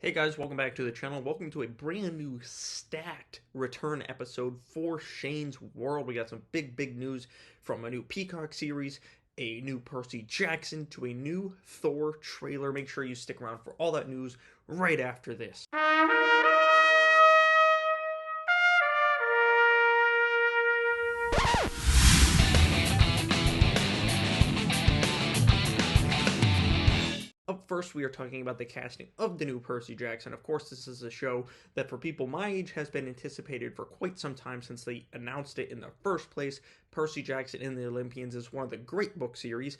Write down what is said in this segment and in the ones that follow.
Hey guys, welcome back to the channel. Welcome to a brand new stacked return episode for Shane's World. We got some big news from a new Peacock series, a new Percy Jackson, to a new Thor trailer. Make sure you stick around for all that news right after this. Up first, we are talking about the casting of the new Percy Jackson. Of course, this is a show that for people my age has been anticipated for quite some time since they announced it in the first place. Percy Jackson and the Olympians is one of the great book series.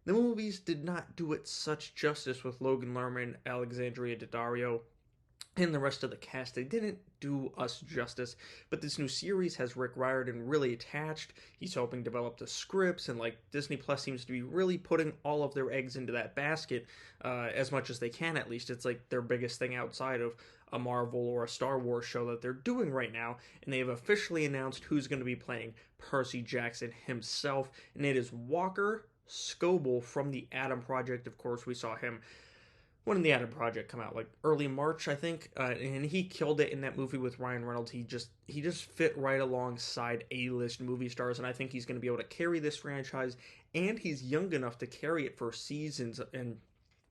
The movies did not do it such justice with Logan Lerman, Alexandria Daddario, and the rest of the cast. They didn't do us justice, but this new series has Rick Riordan really attached. He's helping develop the scripts, and Disney Plus seems to be really putting all of their eggs into that basket, as much as they can. At least it's like their biggest thing outside of a Marvel or a Star Wars show that they're doing right now, and they have officially announced who's going to be playing Percy Jackson himself, and it is Walker Scobell from the Adam Project. Of course, we saw him when did the Adam Project come out? Like early March, I think, and he killed it in that movie with Ryan Reynolds. He just fit right alongside A-list movie stars, and I think he's going to be able to carry this franchise. And he's young enough to carry it for seasons. And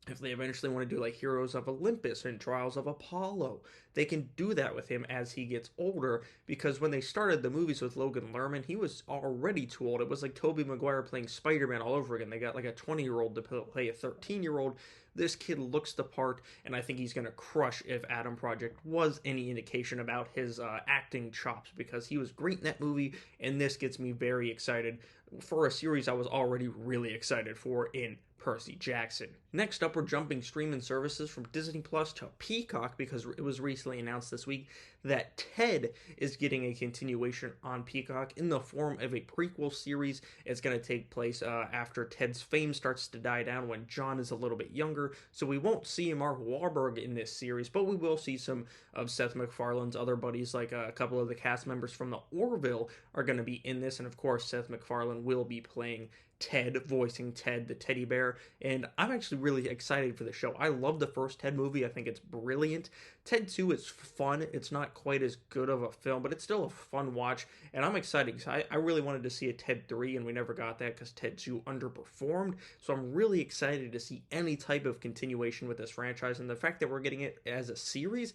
if they eventually want to do like Heroes of Olympus and Trials of Apollo, they can do that with him as he gets older, because when they started the movies with Logan Lerman, he was already too old. It was like Tobey Maguire playing Spider-Man all over again. They got like a 20-year-old to play a 13-year-old. This kid looks the part, and I think he's going to crush if Adam Project was any indication about his acting chops, because he was great in that movie, and this gets me very excited for a series I was already really excited for in Percy Jackson. Next up, we're jumping streaming services from Disney Plus to Peacock, because it was recently announced this week that Ted is getting a continuation on Peacock in the form of a prequel series. It's going to take place after Ted's fame starts to die down when John is a little bit younger, so we won't see Mark Wahlberg in this series, but we will see some of Seth MacFarlane's other buddies, like a couple of the cast members from the Orville are going to be in this, and of course Seth MacFarlane will be playing Ted, voicing Ted the teddy bear, and I'm actually really excited for the show. I love the first Ted movie. I think it's brilliant. Ted 2 is fun. It's not quite as good of a film, but it's still a fun watch, and I'm excited because I really wanted to see a Ted 3, and we never got that because Ted 2 underperformed, so I'm really excited to see any type of continuation with this franchise, and the fact that we're getting it as a series,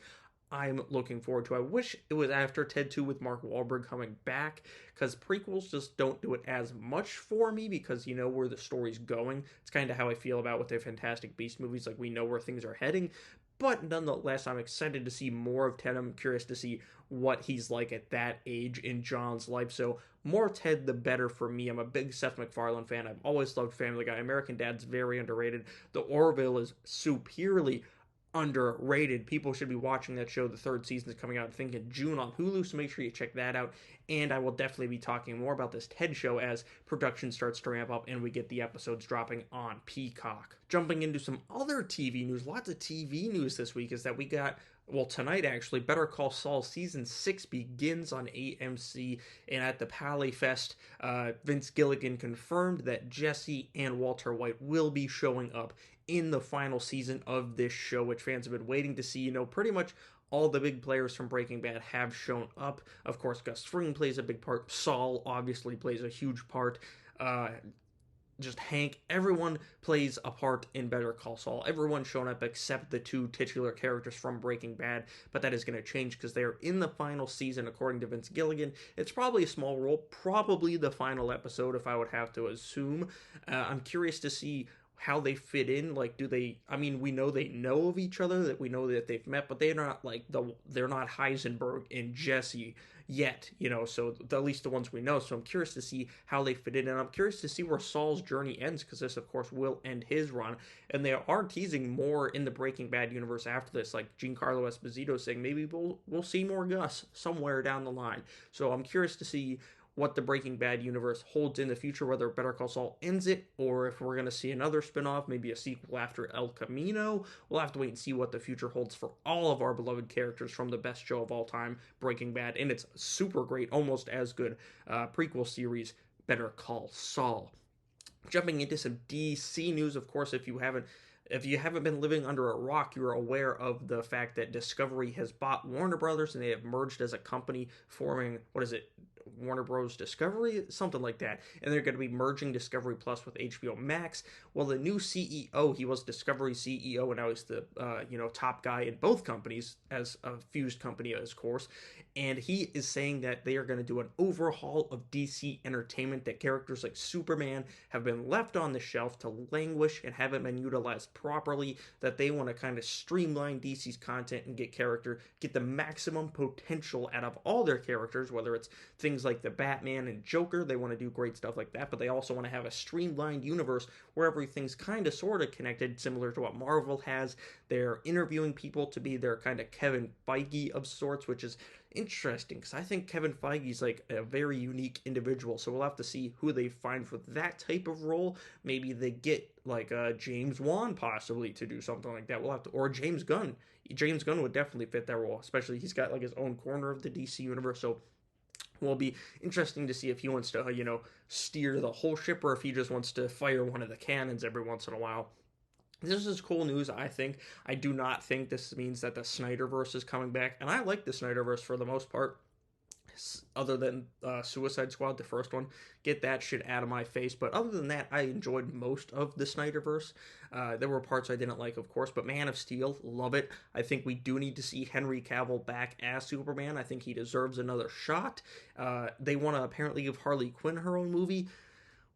I'm looking forward to. I wish it was after Ted 2 with Mark Wahlberg coming back, because prequels just don't do it as much for me, because you know where the story's going. It's kind of how I feel about with the Fantastic Beasts movies, like we know where things are heading. But nonetheless, I'm excited to see more of Ted. I'm curious to see what he's like at that age in John's life. So more Ted, the better for me. I'm a big Seth MacFarlane fan. I've always loved Family Guy. American Dad's very underrated. The Orville is superiorly underrated. People should be watching that show. The third season is coming out, I think, in June on Hulu, so make sure you check that out. And I will definitely be talking more about this Ted show as production starts to ramp up and we get the episodes dropping on Peacock. Jumping into some other TV news, lots of TV news this week, is that we got, well, tonight actually, Better Call Saul Season 6 begins on AMC, and at the Palais Fest, Vince Gilligan confirmed that Jesse and Walter White will be showing up in the final season of this show, which fans have been waiting to see. You know, pretty much all the big players from Breaking Bad have shown up. Of course, Gus Fring plays a big part. Saul obviously plays a huge part. Just Hank, everyone plays a part in Better Call Saul. Everyone's shown up except the two titular characters from Breaking Bad, but that is going to change because they are in the final season, according to Vince Gilligan. It's probably a small role, probably the final episode, if I would have to assume. I'm curious to see how they fit in. Like, do they, I mean, we know they know of each other, that we know that they've met, but they're not like they're not Heisenberg and Jesse yet, you know, so at least the ones we know. So I'm curious to see how they fit in, and I'm curious to see where Saul's journey ends, because this of course will end his run, and they are teasing more in the Breaking Bad universe after this, like Giancarlo Esposito saying maybe we'll see more Gus somewhere down the line. So I'm curious to see what the Breaking Bad universe holds in the future, whether Better Call Saul ends it, or if we're going to see another spinoff, maybe a sequel after El Camino. We'll have to wait and see what the future holds for all of our beloved characters from the best show of all time, Breaking Bad, and it's super great, almost as good prequel series, Better Call Saul. Jumping into some DC news, of course, if you haven't if you haven't been living under a rock, you're aware of the fact that Discovery has bought Warner Brothers and they have merged as a company, forming, what is it, Warner Bros. Discovery, something like that, and they're going to be merging Discovery Plus with HBO Max. Well, the new CEO, he was Discovery CEO, and now he's the top guy in both companies as a fused company, of course. And he is saying that they are going to do an overhaul of DC entertainment. That characters like Superman have been left on the shelf to languish and haven't been utilized properly. That they want to kind of streamline DC's content and get the maximum potential out of all their characters, whether it's things like the Batman and Joker. They want to do great stuff like that, but they also want to have a streamlined universe where everything's kind of sort of connected, similar to what Marvel has. They're interviewing people to be their kind of Kevin Feige of sorts, which is interesting because I think Kevin Feige's like a very unique individual. So we'll have to see who they find for that type of role. Maybe they get like James Wan possibly to do something like that. We'll have to, or James Gunn. James Gunn would definitely fit that role, especially he's got like his own corner of the DC universe. So will be interesting to see if he wants to, steer the whole ship or if he just wants to fire one of the cannons every once in a while. This is cool news, I think. I do not think this means that the Snyderverse is coming back, and I like the Snyderverse for the most part, other than Suicide Squad, the first one. Get that shit out of my face. But other than that, I enjoyed most of the Snyderverse. There were parts I didn't like, of course, but Man of Steel, love it. I think we do need to see Henry Cavill back as Superman. I think he deserves another shot. They want to apparently give Harley Quinn her own movie,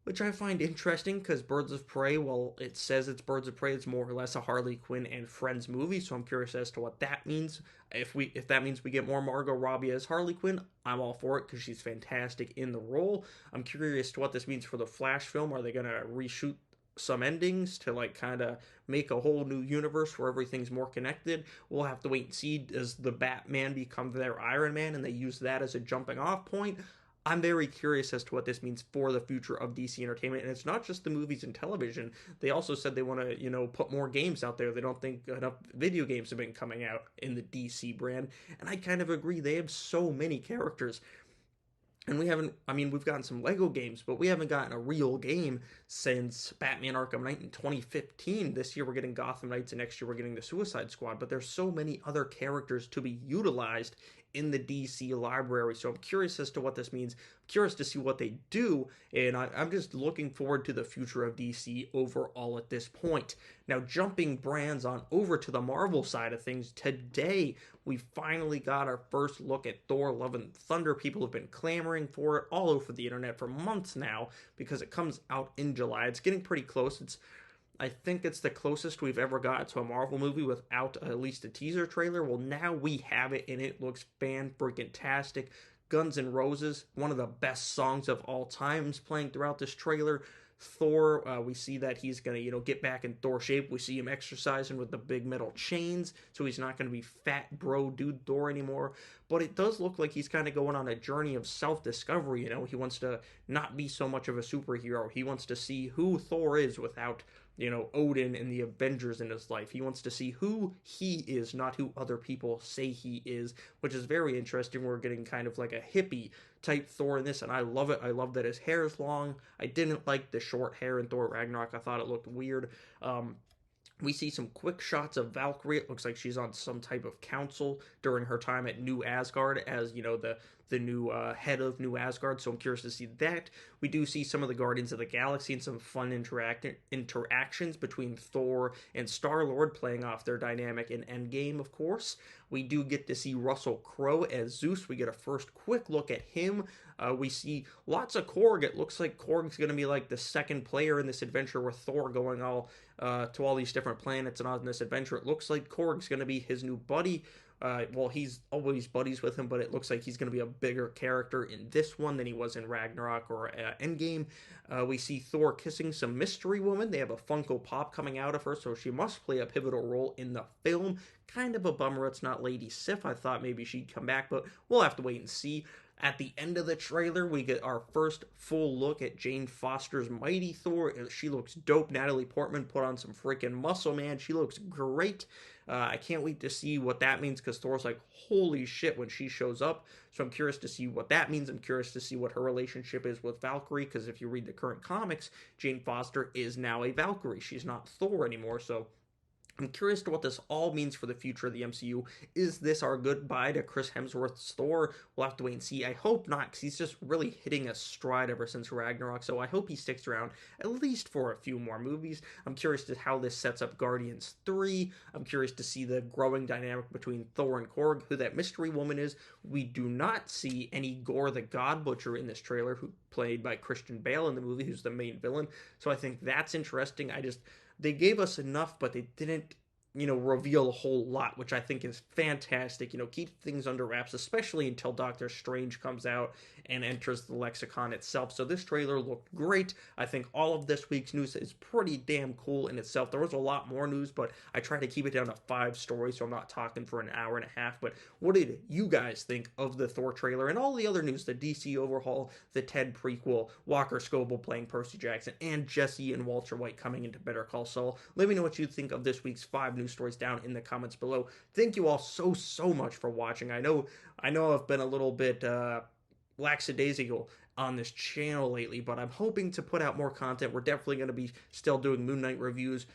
which I find interesting because Birds of Prey, well, it says it's Birds of Prey, it's more or less a Harley Quinn and Friends movie, so I'm curious as to what that means. If that means we get more Margot Robbie as Harley Quinn, I'm all for it because she's fantastic in the role. I'm curious to what this means for the Flash film. Are they going to reshoot some endings to like kind of make a whole new universe where everything's more connected? We'll have to wait and see. Does the Batman become their Iron Man and they use that as a jumping off point? I'm very curious as to what this means for the future of DC Entertainment. And it's not just the movies and television. They also said they want to, put more games out there. They don't think enough video games have been coming out in the DC brand. And I kind of agree. They have so many characters. And we've gotten some Lego games, but we haven't gotten a real game since Batman Arkham Knight in 2015. This year we're getting Gotham Knights, and next year we're getting the Suicide Squad. But there's so many other characters to be utilized in the DC library. So I'm curious as to what this means. I'm curious to see what they do, and I'm just looking forward to the future of DC overall at this point. Now, jumping brands on over to the Marvel side of things, today we finally got our first look at Thor Love and Thunder. People have been clamoring for it all over the internet for months now because it comes out in July. It's getting pretty close. I think it's the closest we've ever got to a Marvel movie without at least a teaser trailer. Well, now we have it, and it looks fan-freaking-tastic. Guns N' Roses, one of the best songs of all time, is playing throughout this trailer. Thor, we see that he's going to, get back in Thor shape. We see him exercising with the big metal chains, so he's not going to be fat bro dude Thor anymore. But it does look like he's kind of going on a journey of self-discovery, He wants to not be so much of a superhero. He wants to see who Thor is without Odin and the Avengers in his life. He wants to see who he is, not who other people say he is, which is very interesting. We're getting kind of like a hippie type Thor in this, and I love it. I love that his hair is long. I didn't like the short hair in Thor Ragnarok. I thought it looked weird. We see some quick shots of Valkyrie. It looks like she's on some type of council during her time at New Asgard as, the new head of New Asgard, so I'm curious to see that. We do see some of the Guardians of the Galaxy and some fun interactions between Thor and Star-Lord playing off their dynamic in Endgame, of course. We do get to see Russell Crowe as Zeus. We get a first quick look at him. We see lots of Korg. It looks like Korg's going to be like the second player in this adventure with Thor going all to all these different planets and on this adventure. It looks like Korg's going to be his new buddy. He's always buddies with him, but it looks like he's going to be a bigger character in this one than he was in Ragnarok or Endgame. We see Thor kissing some mystery woman. They have a Funko Pop coming out of her, so she must play a pivotal role in the film. Kind of a bummer it's not Lady Sif. I thought maybe she'd come back, but we'll have to wait and see. At the end of the trailer, we get our first full look at Jane Foster's Mighty Thor. She looks dope. Natalie Portman put on some freaking muscle, man. She looks great. I can't wait to see what that means because Thor's like, holy shit, when she shows up. So I'm curious to see what that means. I'm curious to see what her relationship is with Valkyrie because if you read the current comics, Jane Foster is now a Valkyrie. She's not Thor anymore, so I'm curious to what this all means for the future of the MCU. Is this our goodbye to Chris Hemsworth's Thor? We'll have to wait and see. I hope not, because he's just really hitting a stride ever since Ragnarok, so I hope he sticks around at least for a few more movies. I'm curious to how this sets up Guardians 3. I'm curious to see the growing dynamic between Thor and Korg, who that mystery woman is. We do not see any Gore the God Butcher in this trailer, who played by Christian Bale in the movie, who's the main villain. So I think that's interesting. They gave us enough, but they didn't, reveal a whole lot, which I think is fantastic. Keep things under wraps, especially until Doctor Strange comes out and enters the lexicon itself. So this trailer looked great. I think all of this week's news is pretty damn cool in itself. There was a lot more news, but I tried to keep it down to 5 stories, so I'm not talking for an hour and a half. But what did you guys think of the Thor trailer and all the other news? The DC Overhaul, the Ted prequel, Walker Scobell playing Percy Jackson, and Jesse and Walter White coming into Better Call Saul. Let me know what you think of this week's 5 news stories down in the comments below. Thank you all so much for watching. I know I've been a little bit lackadaisical on this channel lately, but I'm hoping to put out more content. We're definitely going to be still doing Moon Knight reviews.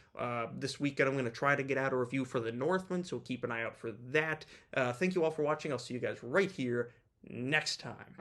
This weekend I'm going to try to get out a review for The Northman, so keep an eye out for that. Thank you all for watching. I'll see you guys right here next time.